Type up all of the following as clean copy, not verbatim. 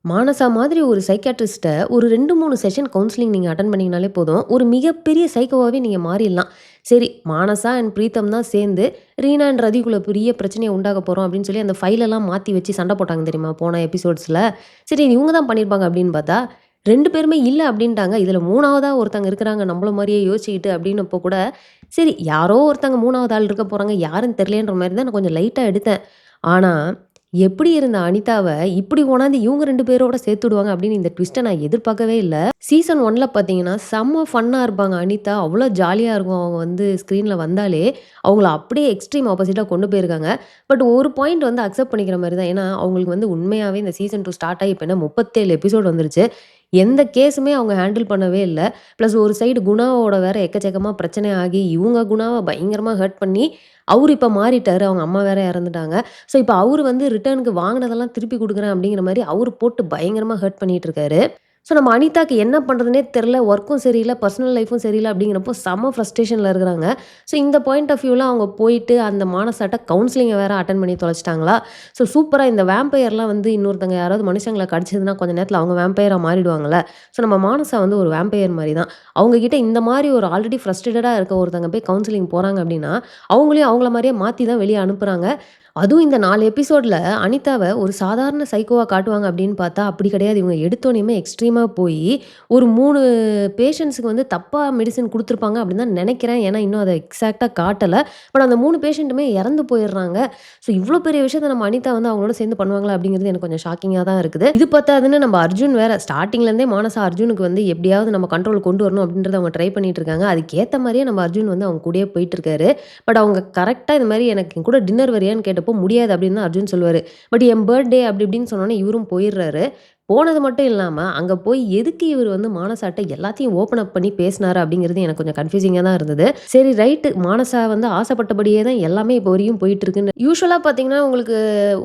மானசா மாதிரி ஒரு சைக்கியாட்ரிஸ்ட்ட ஒரு 2, 3 செஷன் கவுன்சிலிங் நீங்க அட்டெண்ட் பண்ணீங்கனாலே போதும். ஒரு மிகப்பெரிய சைக்கோவாவே நீங்க மாறிடலாம். சரி, மானசா அண்ட் பிரீத்தம் தான் சேர்ந்து ரீனா அண்ட் ரதிக்குள்ள பெரிய பிரச்சனைய உண்டாக்க போறோம் அப்படின்னு சொல்லி அந்த ஃபைலெல்லாம் மாத்தி வச்சு சண்டை போட்டாங்க தெரியுமா? போன எபிசோட்ஸ்ல. சரி, இவங்க தான் பண்ணியிருப்பாங்க அப்படின்னு பார்த்தா, 2 பேருமே இல்ல அப்படின்ட்டாங்க. இதுல 3வதா ஒருத்தங்க இருக்கிறாங்க நம்மள மாரியே யோசிச்சுக்கிட்டு அப்படின்னப்போ கூட, சரி யாரோ ஒருத்தங்க 3வது ஆள் இருக்க போறாங்க. யாருன்னு தெரியலேன்ற மாரி தான் நான் கொஞ்சம் லைட்டா எடுத்தேன். ஆனா எப்படி இருந்த அனிதாவ, இப்படி கொண்டாந்து இவங்க 2 பேரோட சேர்த்துடுவாங்க அப்படின்னு இந்த ட்விஸ்ட்ட நான் எதிர்பார்க்கவே இல்ல. சீசன் 1ல பார்த்தீங்கன்னா, செம்ம ஃபன்னா இருப்பாங்க அனிதா. அவ்வளோ ஜாலியா இருக்கும். அவங்க வந்து ஸ்க்ரீன்ல வந்தாலே, அவங்கள அப்படியே எக்ஸ்ட்ரீம் ஆப்போசிட்டா கொண்டு போயிருக்காங்க. பட் ஒரு பாயிண்ட் வந்து அக்செப்ட் பண்ணிக்கிற மாரி தான். ஏன்னா, அவங்களுக்கு வந்து உண்மையாவே இந்த சீசன் 2 ஸ்டார்ட் ஆகி இப்ப என்ன 37 எபிசோட் வந்துருச்சு. எந்த கேஸுமே அவங்க ஹேண்டில் பண்ணவே இல்ல. பிளஸ் ஒரு சைடு குணாவோட வேற எக்கச்சக்கமா பிரச்சனை ஆகி, இவங்க குணாவ பயங்கரமா ஹர்ட் பண்ணி, அவரு இப்ப மாறிட்டாரு. அவங்க அம்மா வேற இறந்துட்டாங்க. ஸோ, இப்ப அவரு வந்து ரிட்டர்னுக்கு வாங்குனதெல்லாம் திருப்பி குடுக்குறேன் அப்படிங்கிற மாரி அவரு போட்டு பயங்கரமா ஹர்ட் பண்ணிட்டு இருக்காரு. ஸோ, நம்ம அனிதாக்கு என்ன பண்றதுன்னே தெரியல. ஒர்க்கும் சரியில்ல, பர்சனல் லைஃப்பும் சரியில்ல அப்படிங்கிறப்போ செம்ம ஃப்ரஸ்ட்ரேஷன்ல இருக்கிறாங்க. ஸோ, இந்த பாயிண்ட் ஆஃப் வியூல அவங்க போயிட்டு அந்த மானசாட்ட கவுன்சிலிங்க வேற அட்டெண்ட் பண்ணி தொலைச்சுட்டாங்களா. ஸோ, சூப்பரா இந்த வேம்பயர்லாம் வந்து இன்னொருத்தங்க யாராவது மனுஷங்கள கடிச்சதுன்னா கொஞ்ச நேரத்தில அவங்க வேம்பயரா மாறிடுவாங்கல்ல. ஸோ, நம்ம மானசா வந்து ஒரு வேம்பயர் மாரி தான். அவங்க கிட்ட இந்த மாரி ஒரு ஆல்ரெடி ஃப்ரஸ்ட்ரேட்டடா இருக்க ஒருத்தங்க போய் கவுன்சிலிங் போறாங்க அப்படின்னா, அவங்களையும் அவங்கள மாரியே மாத்தி தான் வெளிய அனுப்புறாங்க. அதுவும் இந்த 4 எபிசோட்ல அனிதாவ ஒரு சாதாரண சைக்கோவா காட்டுவாங்க அப்படின்னு பார்த்தா, அப்படி கிடையாது. இவங்க எடுத்தோனையுமே எக்ஸ்ட்ரீமா போயி, ஒரு 3 பேஷண்ட்ஸ்க்கு வந்து தப்பா மெடிசின் குடுத்துருப்பாங்க அப்படின்னு தான் நெனைக்கிறேன். ஏன்னா, இன்னும் அத எக்ஸாக்ட்டா காட்டல. பட் அந்த 3 பேஷண்ட்டுமே இறந்து போயிடுறாங்க. ஸோ, இவ்ளோ பெரிய விஷயத்த நம்ம அனிதா வந்து அவங்களோட சேர்ந்து பண்ணுவாங்களா அப்படிங்கிறது எனக்கு கொஞ்சம் ஷாக்கிங்கா தான் இருக்குது. இது பத்தாதுன்னு நம்ம அர்ஜுன் வேற ஸ்டார்ட்டிங்லேருந்தே மானசா அர்ஜுனுக்கு வந்து எப்படியாவது நம்ம கண்ட்ரோல் கொண்டு வரணும் அப்படின்றத அவங்க ட்ரை பண்ணிட்டு இருக்காங்க. அதுக்கேத்த மாரியே நம்ம அர்ஜுன் வந்து அவங்க கூடயே போயிட்டு இருக்காரு. பட் அவங்க கரெக்ட்டா இது மாரி எனக்கு என் கூட டின்னர் வரியான்னு கேட்டப்போ, முடியாது அப்படின்னு தான் அர்ஜுன் சொல்லுவாரு. பட் என் பர்த்டே அப்படி இப்படின்னு சொன்னோனே இவரும் போயிடுறாரு. போனது மட்டும் இல்லாம, அங்க போய் எதுக்கு இவரு வந்து மானசாட்ட எல்லாத்தையும் ஓப்பன் அப் பண்ணி பேசினாரு அப்படிங்கிறது எனக்கு கொஞ்சம் கன்ஃப்யூசிங்கா தான் இருந்தது. சரி ரைட்டு, மானசா வந்து ஆசைப்பட்டபடியே தான் எல்லாமே இப்போ வரையும் போயிட்டு இருக்குன்னு. யூசுவலா பார்த்தீங்கன்னா, உங்களுக்கு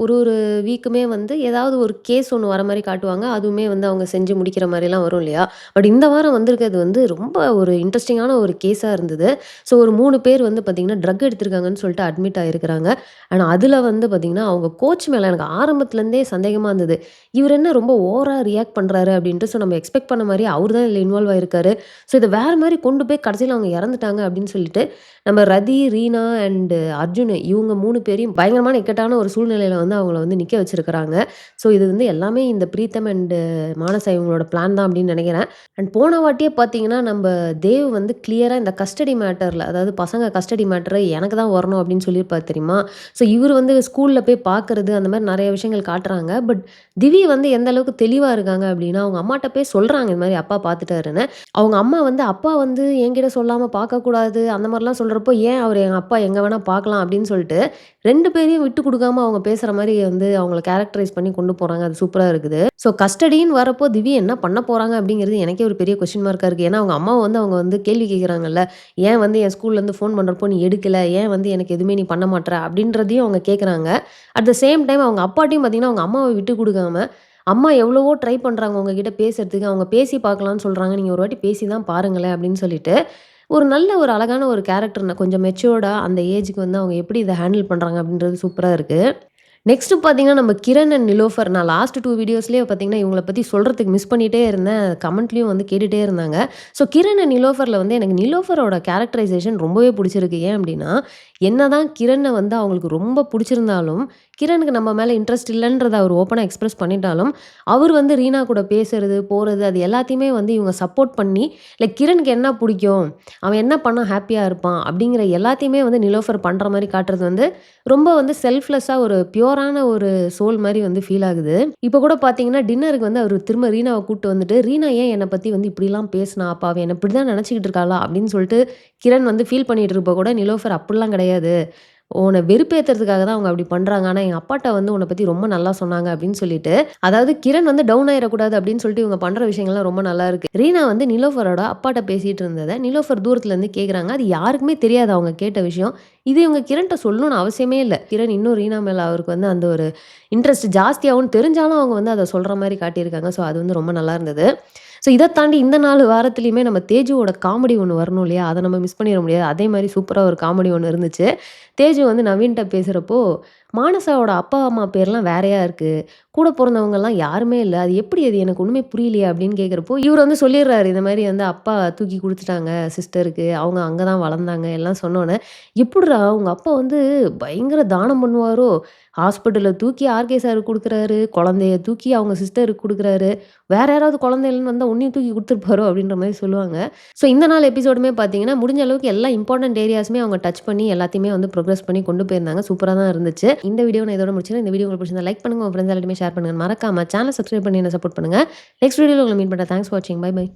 ஒரு ஒரு வீக்குமே வந்து ஏதாவது ஒரு கேஸ் ஒண்ணு வர மாரி காட்டுவாங்க. அதுவுமே வந்து அவங்க செஞ்சு முடிக்கிற மாரிலாம் வரும் இல்லையா? பட் இந்த வாரம் வந்திருக்கிறது வந்து ரொம்ப ஒரு இன்ட்ரஸ்டிங்கான ஒரு கேஸா இருந்தது. ஸோ, ஒரு 3 பேர் வந்து பார்த்தீங்கன்னா, ட்ரக் எடுத்திருக்காங்கன்னு சொல்லிட்டு அட்மிட் ஆயிருக்கிறாங்க. ஆனா, அதுல வந்து பார்த்தீங்கன்னா, அவங்க கோச் மேல எனக்கு ஆரம்பத்துலேருந்தே சந்தேகமா இருந்தது. இவரு என்ன ரொம்ப ஓவரா ரியாக்ட் பண்றாரு அப்படின்ட்டு. ஸோ, நம்ம எக்ஸ்பெக்ட் பண்ண மாரியே அவரு தான் இதுல இன்வால்வ் ஆயிருக்காரு. ஸோ, இத வேற மாரி கொண்டு போய் கடைசில அவங்க இறந்துட்டாங்க அப்படின்னு சொல்லிட்டு, நம்ம ரதி, ரீனா அண்ட் அர்ஜுன் இவங்க 3 பேரையும் பயங்கரமான இக்கட்டான ஒரு சூழ்நிலையில வந்து அவங்கள வந்து நிக்க வச்சிருக்கிறாங்க. ஸோ, இது வந்து எல்லாமே இந்த பிரீத்தம் அண்ட் மானசா இவங்களோட பிளான் தான் அப்படின்னு நெனைக்கிறேன். அண்ட் போன வாட்டியே பார்த்தீங்கன்னா, நம்ப தேவ் வந்து கிளியரா இந்த கஸ்டடி மேட்டர்ல, அதாவது பசங்க கஸ்டடி மேட்டர் எனக்கு தான் வரணும் அப்படின்னு சொல்லியிருப்பாரு தெரியுமா? ஸோ, இவரு வந்து ஸ்கூல்ல போய் பார்க்கறது அந்த மாரி நெறைய விஷயங்கள் காட்டுறாங்க. பட் திவி வந்து எந்த அளவுக்கு தெளிவா இருக்காங்க அப்படின்னா, அவங்க அம்மாட்ட போய் சொல்றாங்க இந்த மாரி அப்பா பார்த்துட்டாருன்னு. அவங்க அம்மா வந்து அப்பா வந்து என்கிட்ட சொல்லாம பார்க்கக்கூடாது அந்த மாரிலாம் சொல்றப்போ, ஏன் அவரு எங்க அப்பா எங்க வேணா பார்க்கலாம் அப்படின்னு சொல்லிட்டு 2 பேரையும் விட்டு குடுக்காம அவங்க பேசுற மாரி வந்து அவங்கள கேரக்டரைஸ் பண்ணி கொண்டு போறாங்க. அது சூப்பரா இருக்குது. ஸோ, கஸ்டடின்னு வரப்போ திவி என்ன பண்ண போறாங்க அப்படிங்கிறது எனக்கே ஒரு பெரிய கொஸ்டின் மார்க்கா இருக்கு. ஏன்னா, அவங்க அம்மாவ வந்து அவங்க வந்து கேள்வி கேட்குறாங்கல்ல. ஏன் வந்து என் ஸ்கூல்லேருந்து ஃபோன் பண்றப்போ நீ எடுக்கல? ஏன் வந்து எனக்கு எதுவுமே நீ பண்ண மாட்ற? அப்படின்றதையும் அவங்க கேட்குறாங்க. அட் த சேம் டைம் அவங்க அப்பாட்டயும் பார்த்தீங்கன்னா, அவங்க அம்மாவ விட்டு குடுக்காம, அம்மா எவ்வளவோ ட்ரை பண்றாங்க உங்ககிட்ட பேசுறதுக்கு. அவங்க பேசி பார்க்கலான்னு சொல்றாங்க. நீங்க ஒரு வாட்டி பேசி தான் பாருங்களேன் அப்படின்னு சொல்லிட்டு, ஒரு நல்ல ஒரு அழகான ஒரு கேரக்டர் கொஞ்சம் மெச்சூர்டா அந்த ஏஜ்க்கு வந்து அவங்க எப்படி இத ஹேண்டில் பண்றாங்க அப்படின்றது சூப்பரா இருக்கு. நெக்ஸ்ட்டு பார்த்தீங்கன்னா, நம்ம கிரண் அண்ட் நிலோஃபர். நான் லாஸ்ட் 2 வீடியோஸ்லயே பார்த்தீங்கன்னா, இவங்கள பத்தி சொல்றதுக்கு மிஸ் பண்ணிட்டே இருந்தேன். கமெண்ட்லயும் வந்து கேட்டுட்டே இருந்தாங்க. ஸோ, கிரண் அண்ட் நிலோஃபர்ல வந்து எனக்கு நிலோஃபரோட கேரக்டரைசேஷன் ரொம்பவே புடிச்சிருக்கு. ஏன் அப்டின்னா, என்னதான் கிரண வந்து அவங்களுக்கு ரொம்ப புடிச்சிருந்தாலும், கிரணுக்கு நம்ம மேல இன்ட்ரெஸ்ட் இல்லன்றத அவர் ஓப்பனா எக்ஸ்பிரஸ் பண்ணிட்டாலும், அவர் வந்து ரீனா கூட பேசுறது, போறது அது எல்லாத்தையுமே வந்து இவங்க சப்போர்ட் பண்ணி, லைக் கிரணுக்கு என்ன புடிக்கும்? அவன் என்ன பண்ணா ஹேப்பியா இருப்பான்? அப்படிங்கிற எல்லாத்தையுமே வந்து நிலோஃபர் பண்ற மாரி காட்டுறது வந்து, ரொம்ப வந்து செல்ஃப்லெஸ்ஸா ஒரு பியூரான ஒரு சோல் மாரி வந்து ஃபீல் ஆகுது. இப்ப கூட பார்த்தீங்கன்னா, டின்னருக்கு வந்து அவரு திரும்ப ரீனாவ கூட்டு வந்துட்டு, "ரீனா ஏன் என்ன பத்தி வந்து இப்படிலாம் பேசினா? அப்ப அவ என்ன இப்படிதான் நெனச்சுக்கிட்டு இருக்காளா?" அப்படின்னு சொல்லிட்டு கிரண் வந்து ஃபீல் பண்ணிட்டு இருக்கப்ப கூட நிலோஃபர் "அப்படிலாம் கிடையாது. உன்ன வெறுப்பேத்துறதுக்காக தான் அவங்க அப்படி பண்றாங்க. ஆனா எங்க அப்பாட்ட வந்து உன்ன பத்தி ரொம்ப நல்லா சொன்னாங்க" அப்படின்னு சொல்லிட்டு, அதாவது கிரண் வந்து டவுன் ஆயிறக்கூடாது அப்படின்னு சொல்லிட்டு இவங்க பண்ற விஷயங்கள்லாம் ரொம்ப நல்லா இருக்கு. ரீனா வந்து நிலோஃபரோட அப்பாட்ட பேசிட்டு இருந்தத நிலோஃபர் தூரத்துல இருந்து கேட்குறாங்க. அது யாருக்குமே தெரியாது அவங்க கேட்ட விஷயம். இது இவங்க கிரண்ட்ட சொல்லணும்னு அவசியமே இல்ல. கிரண் இன்னும் ரீனா மேல அவருக்கு வந்து அந்த ஒரு இன்ட்ரெஸ்ட் ஜாஸ்தியாகும்னு தெரிஞ்சாலும் அவங்க வந்து அத சொல்ற மாரி காட்டியிருக்காங்க. ஸோ அது வந்து ரொம்ப நல்லா இருந்தது. ஸோ இத தாண்டி இந்த 4 வாரத்திலயுமே நம்ம தேஜுவோட காமெடி ஒண்ணு வரணும் இல்லையா? அத நம்ம மிஸ் பண்ணிற முடியாது. அதே மாரி சூப்பரா ஒரு காமெடி ஒண்ணு இருந்துச்சு. தேஜு வந்து நவீன்ட்ட பேசுறப்போ, "மானசாவோட அப்பா, அம்மா பேர்லாம் வேறயா இருக்கு. கூட பொறந்தவங்கலாம் யாருமே இல்ல. அது எப்படி அது எனக்கு ஒண்ணுமே புரியலையே!" அப்படின்னு கேட்கிறப்போ, இவரு வந்து சொல்லிடுறாரு. இந்த மாரி வந்து அப்பா தூக்கி குடுத்துட்டாங்க சிஸ்டருக்கு. அவங்க அங்க தான் வளர்ந்தாங்க எல்லாம் சொன்னோனே, "எப்புட்றா உங்க அப்பா வந்து பயங்கர தானம் பண்ணுவாரோ? ஹாஸ்பிட்டல்ல தூக்கி ஆர்கே சாருக்கு குடுக்குறாரு. குழந்தைய தூக்கி அவங்க சிஸ்டருக்கு குடுக்குறாரு. வேற யாராவது குழந்தை இல்லன்னு வந்தா உன்னையும் தூக்கி குடுத்துருப்பாரோ?" அப்படின்ற மாரி சொல்லுவாங்க. ஸோ இந்த நாள் எபிசோடுமே பார்த்தீங்கன்னா, முடிஞ்ச அளவுக்கு எல்லா இம்பார்ட்டன்ட் ஏரியாஸுமே அவங்க டச் பண்ணி எல்லாத்தையுமே வந்து ப்ரோக்ரஸ் பண்ணி கொண்டு போயிருந்தாங்க. சூப்பரா தான் இருந்துச்சு. இந்த வீடியோ நான் இதோட முடிச்சுக்கிறேன். இந்த வீடியோ உங்களுக்கு பிடிச்சிருந்தா லைக் பண்ணுங்க. உங்க ஃப்ரெண்ட்ஸ் எல்லாருமே ஷேர் பண்ணுங்க. மறக்காம சேனல் சப்ஸ்கிரைப் பண்ணி என்ன சப்போர்ட் பண்ணுங்க. நெக்ஸ்ட் வீடியோல உங்கள மீட் பண்றேன். தேங்க்ஸ் ஃபார் வாட்சிங். Bye by.